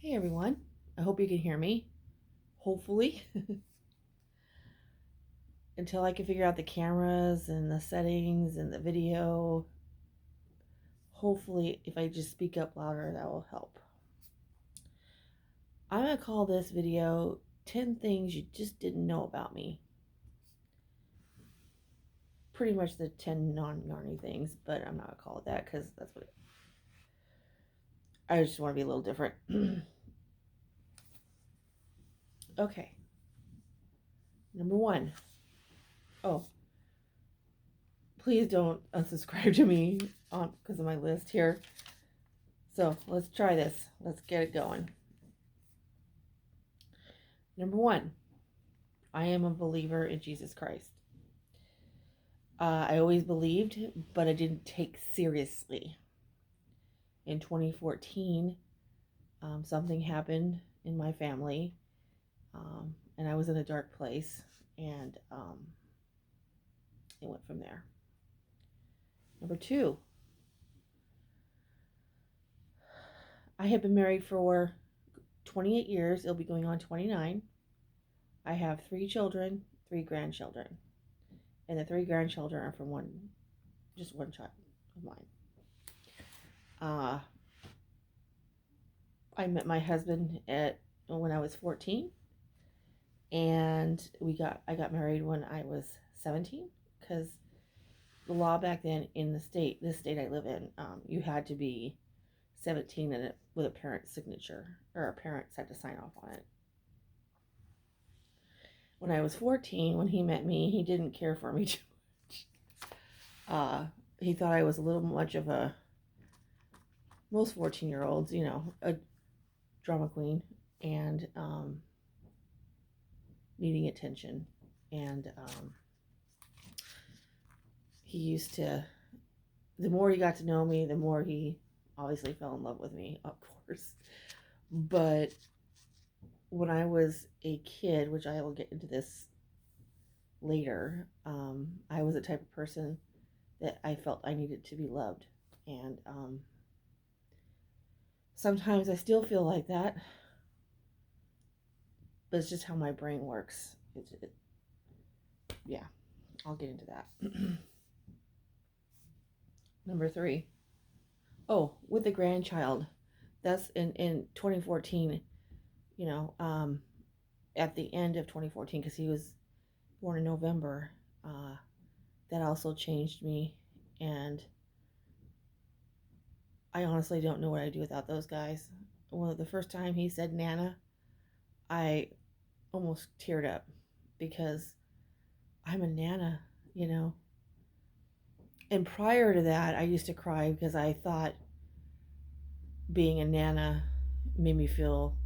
Hey everyone, I hope you can hear me. Hopefully, until I can figure out the cameras and the settings and the video. Hopefully, if I just speak up louder, that will help. I'm going to call this video 10 Things You Just Didn't Know About Me. Pretty much the 10 non-yarny things, but I'm not going to call it that because that's what I just want to be a little different. Okay, number one. Oh, please don't unsubscribe to me because of my list here. So let's try this. Let's get it going. Number one, I am a believer in Jesus Christ. I always believed, but I didn't take seriously. In 2014, something happened in my family, and I was in a dark place, and it went from there. Number two, I have been married for 28 years. It'll be going on 29. I have 3 children, 3 grandchildren. And the 3 grandchildren are from just one child of mine. I met my husband when I was 14, and I got married when I was 17, because the law back then in this state I live in, you had to be 17 and with a parent's signature, or a parents had to sign off on it. When I was 14, when he met me, he didn't care for me too much. He thought I was a little much of most 14-year-olds, a drama queen, and needing attention. And he used to, the more he got to know me, the more he obviously fell in love with me, of course. But when I was a kid, which I will get into this later, I was the type of person that I felt I needed to be loved. And sometimes I still feel like that, but it's just how my brain works. Yeah, I'll get into that. Number 3. Oh, with the grandchild. That's in 2014, at the end of 2014, because he was born in November. That also changed me, and I honestly don't know what I'd do without those guys. Well, the first time he said Nana, I almost teared up, because I'm a Nana, And prior to that, I used to cry because I thought being a Nana made me feel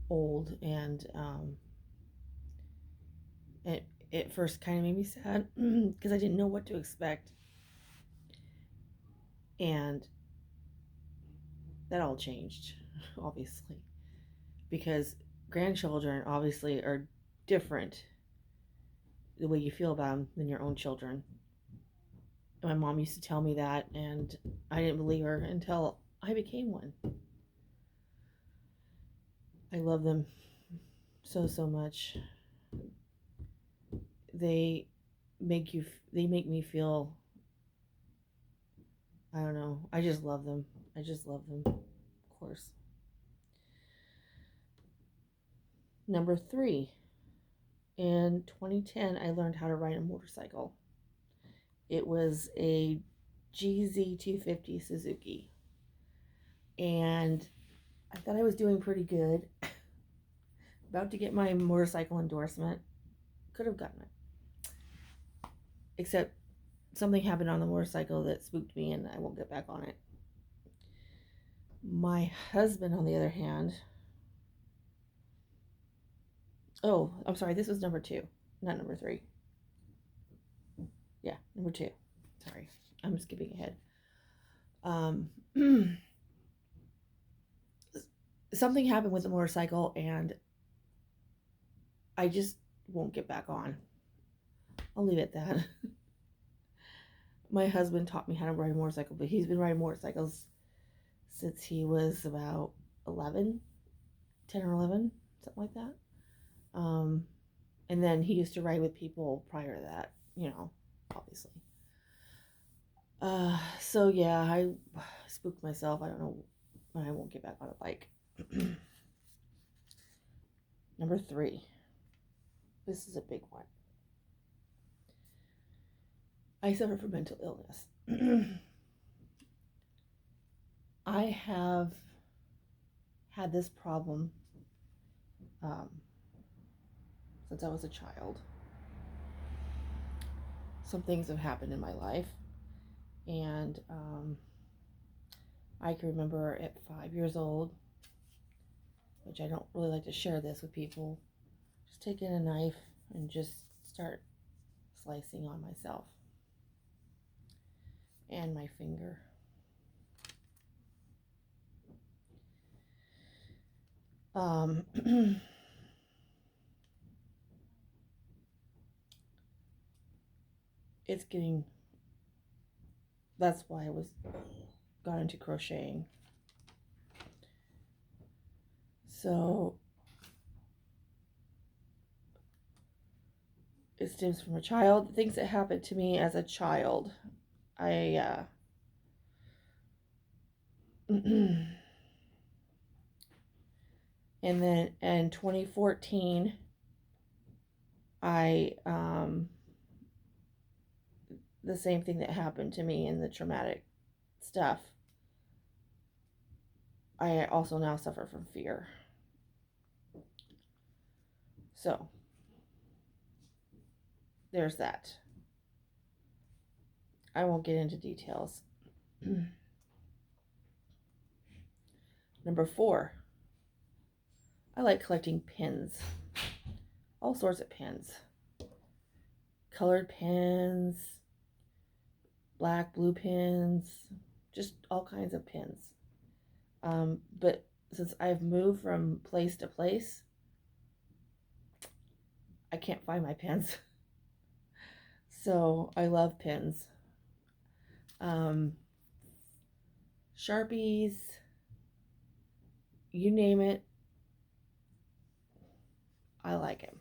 old, and it first kind of made me sad because I didn't know what to expect. And that all changed, obviously, because grandchildren obviously are different, the way you feel about them, than your own children. And my mom used to tell me that, and I didn't believe her until I became one. I love them so much. They make me feel, I don't know, I just love them. Of course. Number 3, in 2010, I learned how to ride a motorcycle. It was a GZ250 Suzuki, and I thought I was doing pretty good. About to get my motorcycle endorsement. Could have gotten it. Except something happened on the motorcycle that spooked me, and I won't get back on it. My husband, on the other hand... Oh, I'm sorry, this was number 2, not number 3. Yeah, number 2. Sorry, I'm skipping ahead. Something happened with the motorcycle, and I just won't get back on. I'll leave it at that. My husband taught me how to ride a motorcycle, but he's been riding motorcycles since he was about 11. 10 or 11, something like that. And then he used to ride with people prior to that, obviously. So yeah, I spooked myself. I don't know when I won't get back on a bike. Number 3. This is a big one. I suffer from mental illness. I have had this problem since I was a child. Some things have happened in my life, and I can remember at 5 years old, which I don't really like to share this with people, just taking a knife and just start slicing on myself and my finger. It's getting, that's why I got into crocheting. So it stems from a child. Things that happened to me as a child. And then in 2014, the same thing that happened to me in the traumatic stuff, I also now suffer from fear. So there's that. I won't get into details. Number 4, I like collecting pins. All sorts of pins. Colored pins, black, blue pins, just all kinds of pins. But since I've moved from place to place, I can't find my pins. So I love pins. Sharpies, you name it, I like it.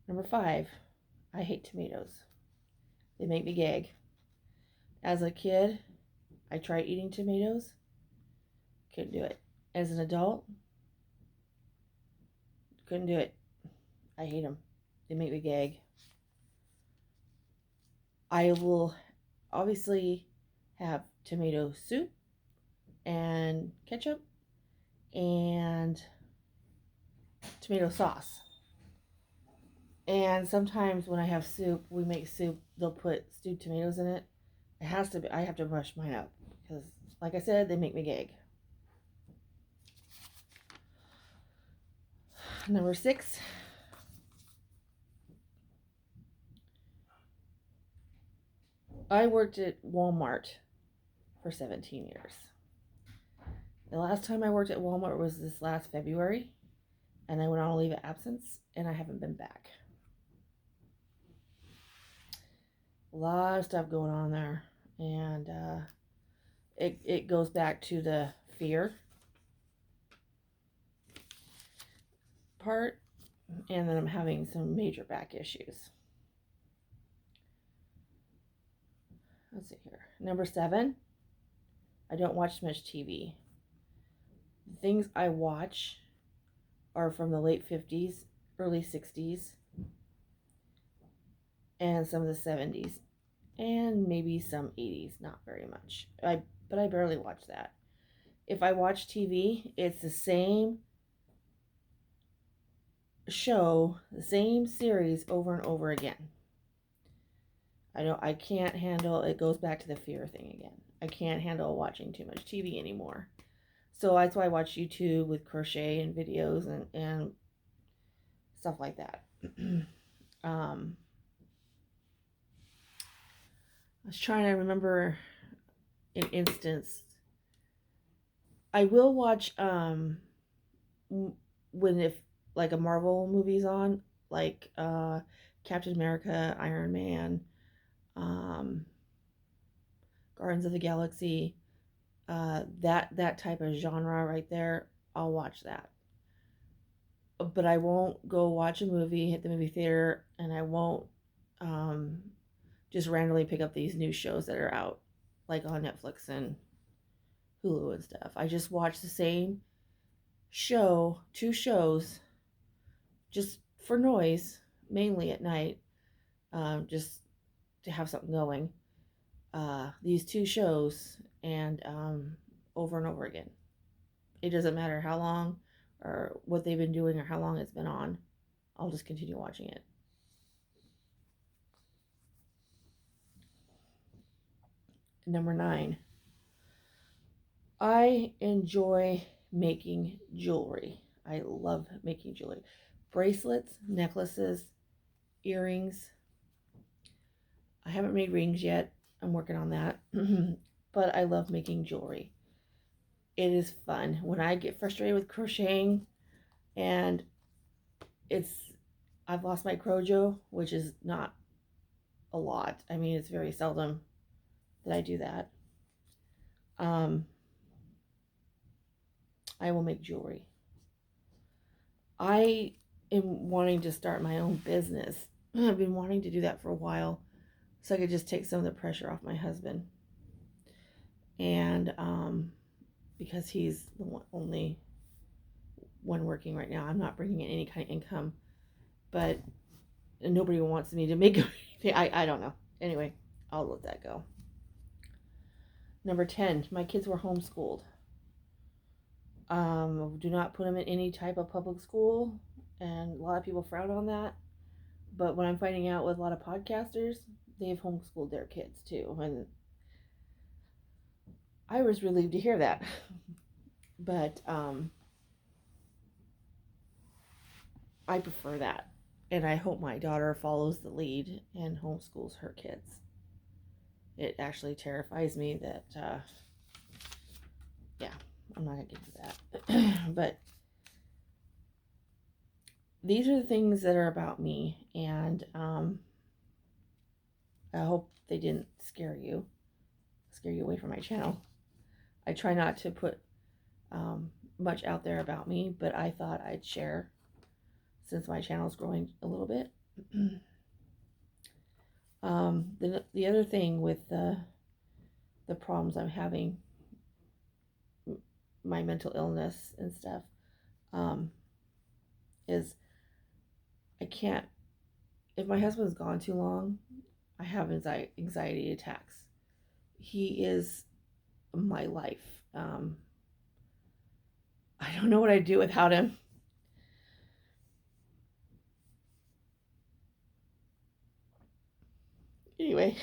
Number 5, I hate tomatoes. They make me gag. As a kid, I tried eating tomatoes. Couldn't do it. As an adult, couldn't do it. I hate them. They make me gag. I will obviously have tomato soup and ketchup and tomato sauce. And sometimes when I have soup, we make soup, they'll put stewed tomatoes in it. It has to be, I have to brush mine up because, like I said, they make me gag. Number 6, I worked at Walmart for 17 years. The last time I worked at Walmart was this last February, and I went on a leave of absence, and I haven't been back. A lot of stuff going on there, and it goes back to the fear part, and then I'm having some major back issues. Let's see here. Number 7, I don't watch much TV. The things I watch are from the late 50s, early 60s, and some of the 70s, and maybe some 80s, not very much. But I barely watch that. If I watch TV, it's the same show, the same series over and over again. I can't handle, it goes back to the fear thing again. I can't handle watching too much TV anymore. So that's why I watch YouTube with crochet and videos and stuff like that. I was trying to remember an instance. I will watch when if like a Marvel movie's on, like Captain America, Iron Man, Guardians of the Galaxy, That type of genre right there, I'll watch that. But I won't go watch a movie at the movie theater, and I won't um, just randomly pick up these new shows that are out, like on Netflix and Hulu and stuff. I just watch the same show, two shows, just for noise, mainly at night, just to have something going. These two shows, and over and over again. It doesn't matter how long or what they've been doing or how long it's been on. I'll just continue watching it. Number 9. I enjoy making jewelry. I love making jewelry. Bracelets, necklaces, earrings. I haven't made rings yet. I'm working on that. But I love making jewelry. It is fun. When I get frustrated with crocheting and it's I've lost my crojo, which is not a lot. I mean, it's very seldom that I do that. Um, I will make jewelry. I am wanting to start my own business. I've been wanting to do that for a while so I could just take some of the pressure off my husband. And because he's the only one working right now, I'm not bringing in any kind of income. But nobody wants me to make anything. I don't know. Anyway, I'll let that go. Number 10, my kids were homeschooled. Do not put them in any type of public school, and a lot of people frown on that. But when I'm finding out with a lot of podcasters, they've homeschooled their kids too, and I was relieved to hear that. But I prefer that, and I hope my daughter follows the lead and homeschools her kids. It actually terrifies me that, yeah, I'm not gonna get into that. But these are the things that are about me, and I hope they didn't scare you away from my channel. I try not to put much out there about me, but I thought I'd share since my channel is growing a little bit. The other thing with the problems I'm having, my mental illness and stuff, is I can't, if my husband's gone too long, I have anxiety attacks. He is my life. I don't know what I'd do without him. Anyway,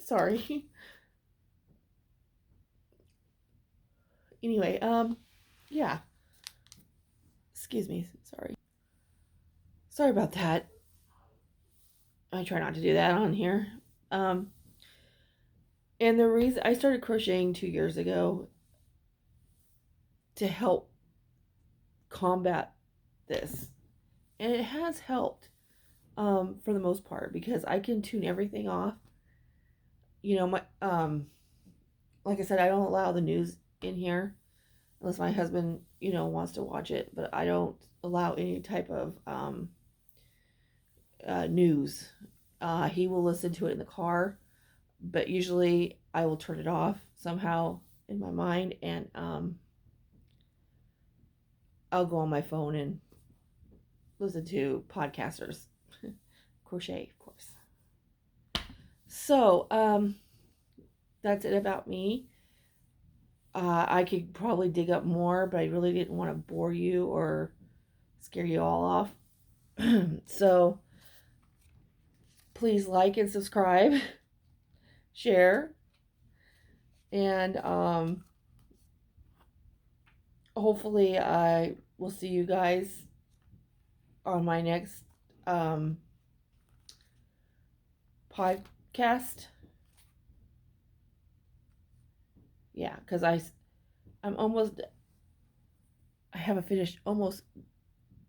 sorry. Anyway, yeah. Excuse me. Sorry about that. I try not to do that on here. And the reason I started crocheting 2 years ago to help combat this, and it has helped for the most part, because I can tune everything off. You know, my like I said, I don't allow the news in here unless my husband, wants to watch it, but I don't allow any type of news. He will listen to it in the car, but usually I will turn it off somehow in my mind, and I'll go on my phone and listen to podcasters. Crochet, of course. So, that's it about me. I could probably dig up more, but I really didn't want to bore you or scare you all off. So, please like and subscribe, share, and hopefully I will see you guys on my next podcast. Yeah, because I'm almost, I have a finished, almost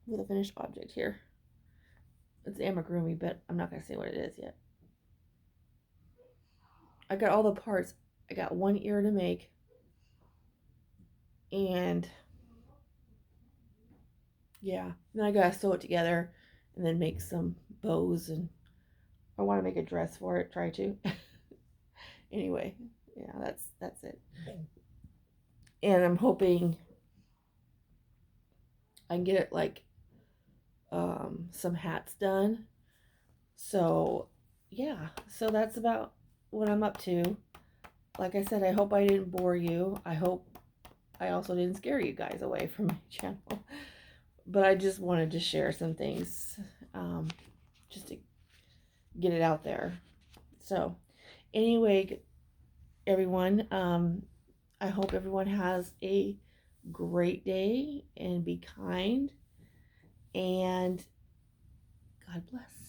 with a finished object here. It's amigurumi, but I'm not going to say what it is yet. I got all the parts. I got one ear to make, and yeah, then I gotta sew it together and then make some bows, and I want to make a dress for it. Try to. Anyway, yeah, that's it. And I'm hoping I can get it like some hats done. So yeah, so that's about what I'm up to. Like I said, I hope I didn't bore you. I hope I also didn't scare you guys away from my channel. But I just wanted to share some things, just to get it out there. So anyway, everyone, I hope everyone has a great day and be kind, and God bless.